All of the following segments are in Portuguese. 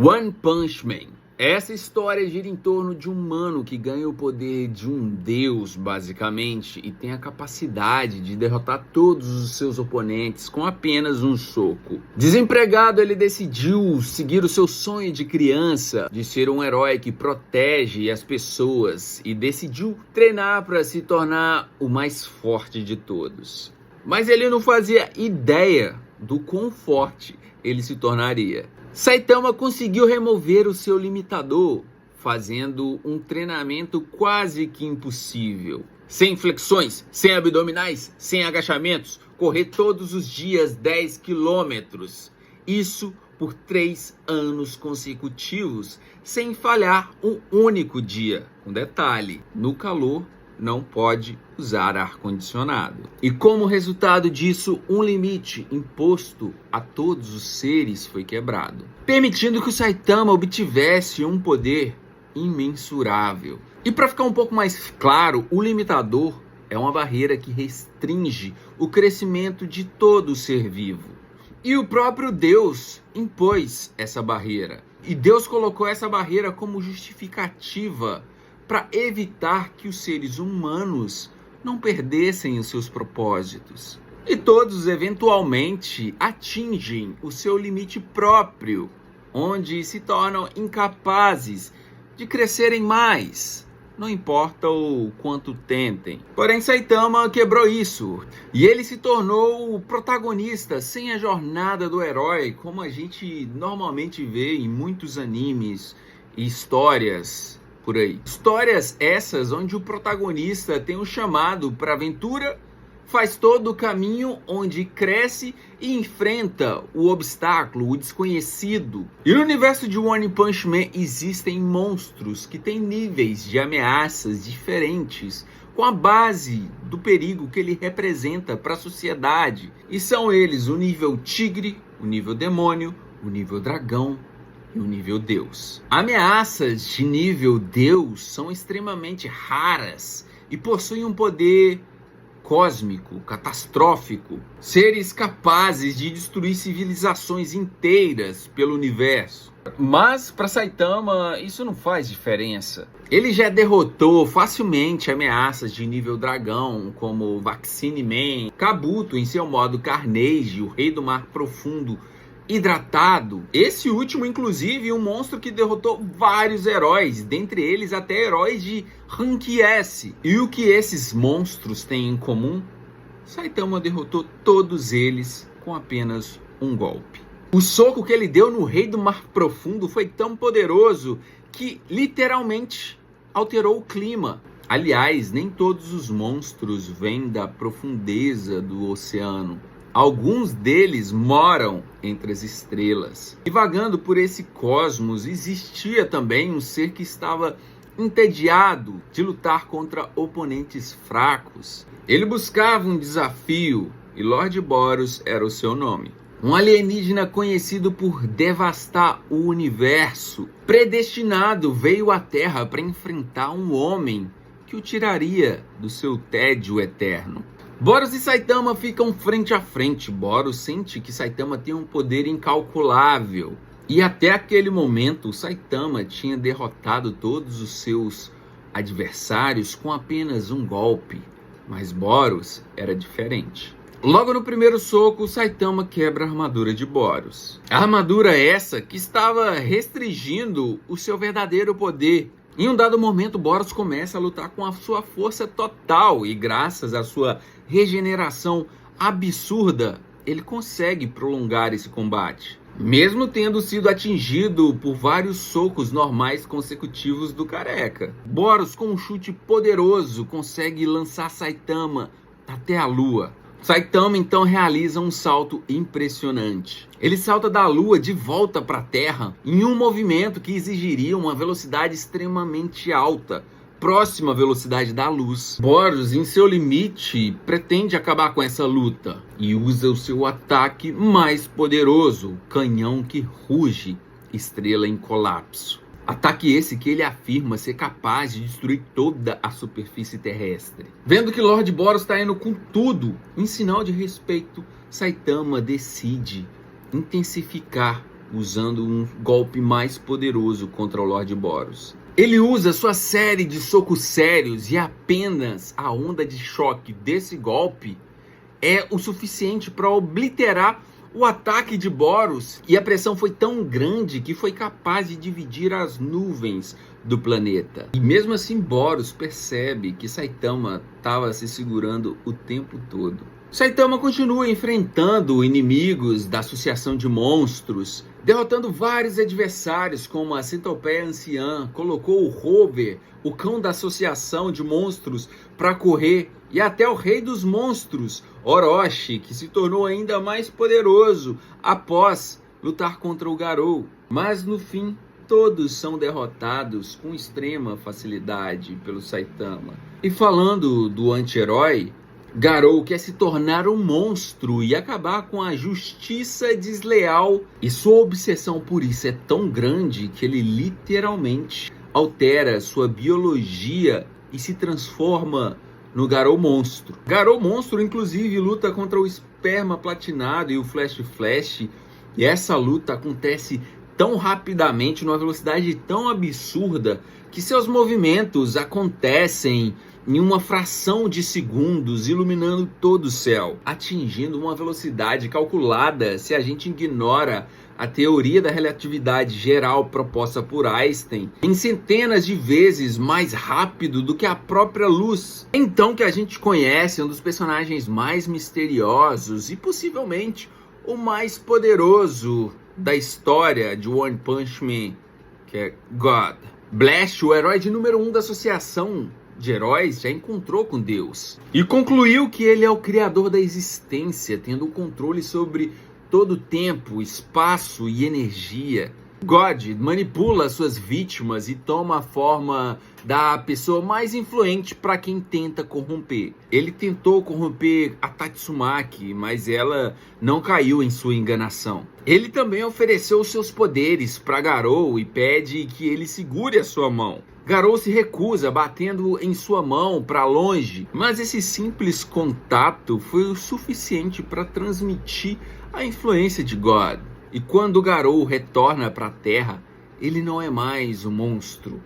One Punch Man. Essa história gira em torno de um humano que ganha o poder de um deus, basicamente, e tem a capacidade de derrotar todos os seus oponentes com apenas um soco. Desempregado, ele decidiu seguir o seu sonho de criança, de ser um herói que protege as pessoas, e decidiu treinar para se tornar o mais forte de todos. Mas ele não fazia ideia do quão forte ele se tornaria. Saitama conseguiu remover o seu limitador, fazendo um treinamento quase que impossível. Sem flexões, sem abdominais, sem agachamentos, correr todos os dias 10 quilômetros. Isso por 3 anos consecutivos, sem falhar um único dia. Um detalhe, no calor não pode usar ar-condicionado. E como resultado disso, um limite imposto a todos os seres foi quebrado, permitindo que o Saitama obtivesse um poder imensurável. E para ficar um pouco mais claro, o limitador é uma barreira que restringe o crescimento de todo ser vivo. E o próprio Deus impôs essa barreira. E Deus colocou essa barreira como justificativa para evitar que os seres humanos não perdessem os seus propósitos. E todos eventualmente atingem o seu limite próprio, onde se tornam incapazes de crescerem mais, não importa o quanto tentem. Porém, Saitama quebrou isso, e ele se tornou o protagonista sem a jornada do herói, como a gente normalmente vê em muitos animes e histórias por aí. Histórias essas onde o protagonista tem um chamado para aventura, faz todo o caminho, onde cresce e enfrenta o obstáculo, o desconhecido. E no universo de One Punch Man existem monstros que têm níveis de ameaças diferentes, com a base do perigo que ele representa para a sociedade. E são eles o nível tigre, o nível demônio, o nível dragão e o nível Deus. Ameaças de nível Deus são extremamente raras e possuem um poder cósmico, catastrófico. Seres capazes de destruir civilizações inteiras pelo universo. Mas para Saitama isso não faz diferença. Ele já derrotou facilmente ameaças de nível dragão, como Vaccine Man, Kabuto em seu modo Carnage, o Rei do Mar Profundo hidratado. Esse último, inclusive, um monstro que derrotou vários heróis, dentre eles até heróis de Rank S. E o que esses monstros têm em comum? Saitama derrotou todos eles com apenas um golpe. O soco que ele deu no Rei do Mar Profundo foi tão poderoso que literalmente alterou o clima. Aliás, nem todos os monstros vêm da profundeza do oceano. Alguns deles moram entre as estrelas. E vagando por esse cosmos, existia também um ser que estava entediado de lutar contra oponentes fracos. Ele buscava um desafio e Lord Boros era o seu nome. Um alienígena conhecido por devastar o universo. Predestinado, veio à Terra para enfrentar um homem que o tiraria do seu tédio eterno. Boros e Saitama ficam frente a frente. Boros sente que Saitama tem um poder incalculável. E até aquele momento, Saitama tinha derrotado todos os seus adversários com apenas um golpe. Mas Boros era diferente. Logo no primeiro soco, Saitama quebra a armadura de Boros. A armadura essa que estava restringindo o seu verdadeiro poder. Em um dado momento, Boros começa a lutar com a sua força total e graças à sua regeneração absurda, ele consegue prolongar esse combate, mesmo tendo sido atingido por vários socos normais consecutivos do careca. Boros, com um chute poderoso, consegue lançar Saitama até a lua. Saitama então realiza um salto impressionante. Ele salta da lua de volta para a Terra em um movimento que exigiria uma velocidade extremamente alta, próxima à velocidade da luz. Boros, em seu limite, pretende acabar com essa luta e usa o seu ataque mais poderoso, o canhão que ruge, estrela em colapso. Ataque esse que ele afirma ser capaz de destruir toda a superfície terrestre. Vendo que Lord Boros está indo com tudo, em sinal de respeito, Saitama decide intensificar usando um golpe mais poderoso contra o Lord Boros. Ele usa sua série de socos sérios e apenas a onda de choque desse golpe é o suficiente para obliterar o ataque de Boros, e a pressão foi tão grande que foi capaz de dividir as nuvens do planeta. E mesmo assim Boros percebe que Saitama estava se segurando o tempo todo. Saitama continua enfrentando inimigos da Associação de Monstros, derrotando vários adversários como a Centopeia Anciã, colocou o Rover, o cão da Associação de Monstros, para correr, e até o Rei dos Monstros, Orochi, que se tornou ainda mais poderoso após lutar contra o Garou. Mas no fim, todos são derrotados com extrema facilidade pelo Saitama. E falando do anti-herói, Garou quer se tornar um monstro e acabar com a justiça desleal, e sua obsessão por isso é tão grande que ele literalmente altera sua biologia e se transforma no Garou Monstro. Garou Monstro inclusive luta contra o Esperma Platinado e o Flash Flash, e essa luta acontece tão rapidamente, numa velocidade tão absurda, que seus movimentos acontecem em uma fração de segundos, iluminando todo o céu, atingindo uma velocidade calculada se a gente ignora a teoria da relatividade geral proposta por Einstein, em centenas de vezes mais rápido do que a própria luz. Então que a gente conhece um dos personagens mais misteriosos e possivelmente o mais poderoso da história de One Punch Man, que é God. Blast, o herói de número 1 da Associação de Heróis, já encontrou com Deus e concluiu que ele é o criador da existência, tendo o controle sobre todo o tempo, espaço e energia. God manipula suas vítimas e toma a forma da pessoa mais influente para quem tenta corromper. Ele tentou corromper a Tatsumaki, mas ela não caiu em sua enganação. Ele também ofereceu seus poderes para Garou e pede que ele segure a sua mão. Garou se recusa, batendo em sua mão para longe, mas esse simples contato foi o suficiente para transmitir a influência de God. E quando Garou retorna para a Terra, ele não é mais um monstro.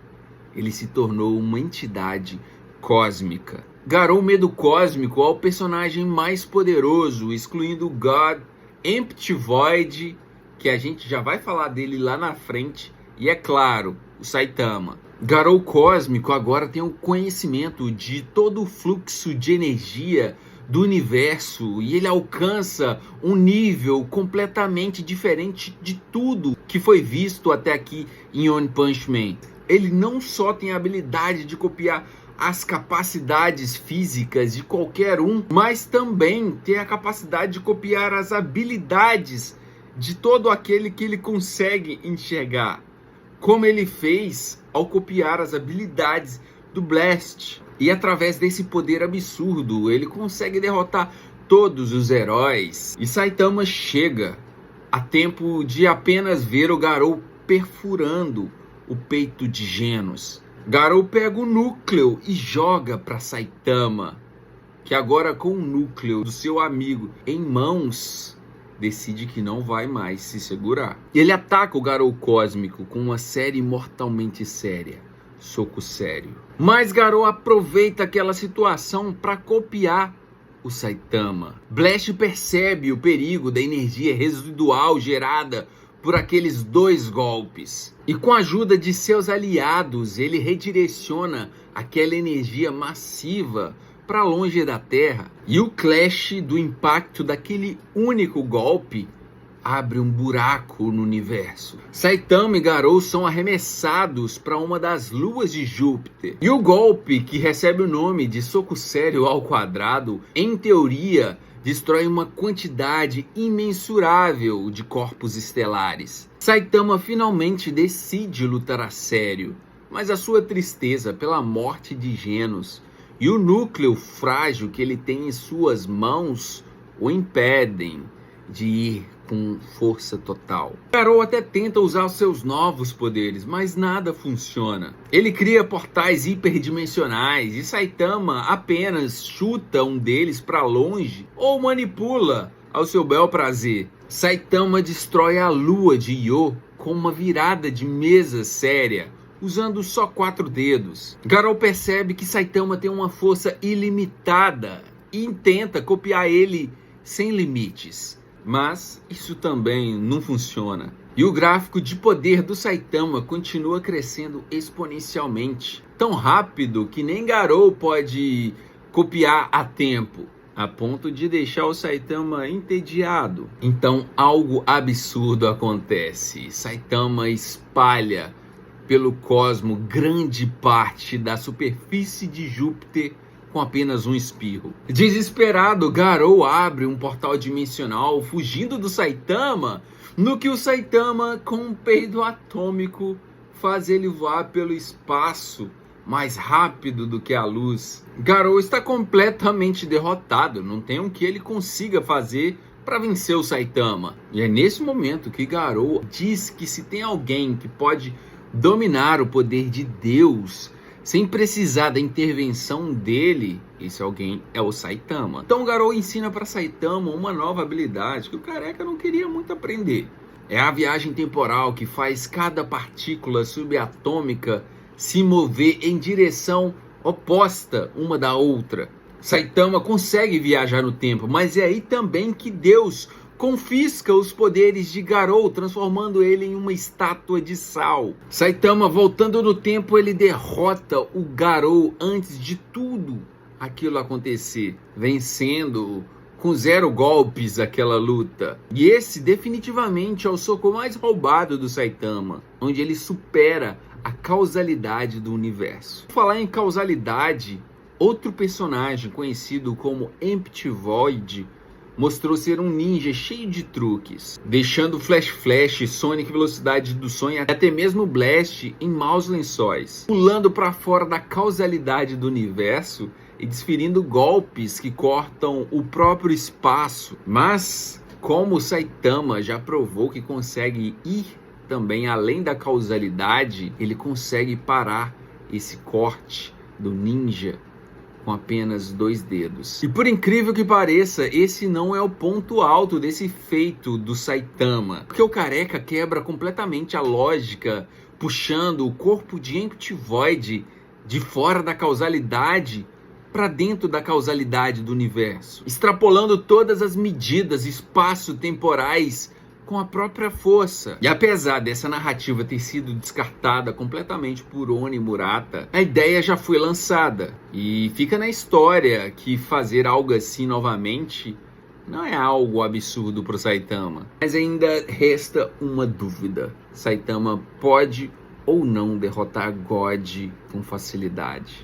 Ele se tornou uma entidade cósmica. Garou Medo Cósmico é o personagem mais poderoso, excluindo God, Empty Void, que a gente já vai falar dele lá na frente, e é claro, o Saitama. Garou Cósmico agora tem o conhecimento de todo o fluxo de energia do universo, e ele alcança um nível completamente diferente de tudo que foi visto até aqui em One Punch Man. Ele não só tem a habilidade de copiar as capacidades físicas de qualquer um, mas também tem a capacidade de copiar as habilidades de todo aquele que ele consegue enxergar, como ele fez ao copiar as habilidades do Blast. E através desse poder absurdo, ele consegue derrotar todos os heróis. E Saitama chega a tempo de apenas ver o Garou perfurando o peito de Genos. Garou pega o núcleo e joga para Saitama, que agora com o núcleo do seu amigo em mãos, decide que não vai mais se segurar. Ele ataca o Garou Cósmico com uma série mortalmente séria. Soco sério. Mas Garou aproveita aquela situação para copiar o Saitama. Blast percebe o perigo da energia residual gerada por aqueles dois golpes. E com a ajuda de seus aliados, ele redireciona aquela energia massiva para longe da Terra. E o clash do impacto daquele único golpe abre um buraco no universo. Saitama e Garou são arremessados para uma das luas de Júpiter. E o golpe, que recebe o nome de Soco Sério ao Quadrado, em teoria, destrói uma quantidade imensurável de corpos estelares. Saitama finalmente decide lutar a sério, mas a sua tristeza pela morte de Genos e o núcleo frágil que ele tem em suas mãos o impedem de ir com força total. Garou até tenta usar os seus novos poderes, mas nada funciona. Ele cria portais hiperdimensionais e Saitama apenas chuta um deles para longe ou manipula ao seu bel prazer. Saitama destrói a lua de Yo com uma virada de mesa séria, usando só 4 dedos. Garou percebe que Saitama tem uma força ilimitada e tenta copiar ele sem limites. Mas isso também não funciona. E o gráfico de poder do Saitama continua crescendo exponencialmente. Tão rápido que nem Garou pode copiar a tempo, a ponto de deixar o Saitama entediado. Então algo absurdo acontece. Saitama espalha pelo cosmo grande parte da superfície de Júpiter com apenas um espirro. Desesperado, Garou abre um portal dimensional fugindo do Saitama, no que o Saitama, com um peido atômico, faz ele voar pelo espaço mais rápido do que a luz. Garou está completamente derrotado, não tem o que ele consiga fazer para vencer o Saitama. E é nesse momento que Garou diz que se tem alguém que pode dominar o poder de Deus sem precisar da intervenção dele, esse alguém é o Saitama. Então Garou ensina para Saitama uma nova habilidade que o careca não queria muito aprender. É a viagem temporal, que faz cada partícula subatômica se mover em direção oposta uma da outra. Saitama consegue viajar no tempo, mas é aí também que Deus confisca os poderes de Garou, transformando ele em uma estátua de sal. Saitama, voltando no tempo, ele derrota o Garou antes de tudo aquilo acontecer, vencendo com 0 golpes aquela luta. E esse definitivamente é o soco mais roubado do Saitama, onde ele supera a causalidade do universo. Por falar em causalidade, outro personagem conhecido como Empty Void mostrou ser um ninja cheio de truques, deixando Flash, Sonic Velocidade do Sonho e até mesmo Blast em maus lençóis, pulando para fora da causalidade do universo e desferindo golpes que cortam o próprio espaço. Mas, como o Saitama já provou que consegue ir também além da causalidade, ele consegue parar esse corte do ninja com apenas 2 dedos. E por incrível que pareça, esse não é o ponto alto desse feito do Saitama, porque o careca quebra completamente a lógica, puxando o corpo de Empty Void de fora da causalidade para dentro da causalidade do universo, extrapolando todas as medidas espaço-temporais com a própria força. E apesar dessa narrativa ter sido descartada completamente por Oni Murata, a ideia já foi lançada. E fica na história que fazer algo assim novamente não é algo absurdo para o Saitama. Mas ainda resta uma dúvida. Saitama pode ou não derrotar God com facilidade?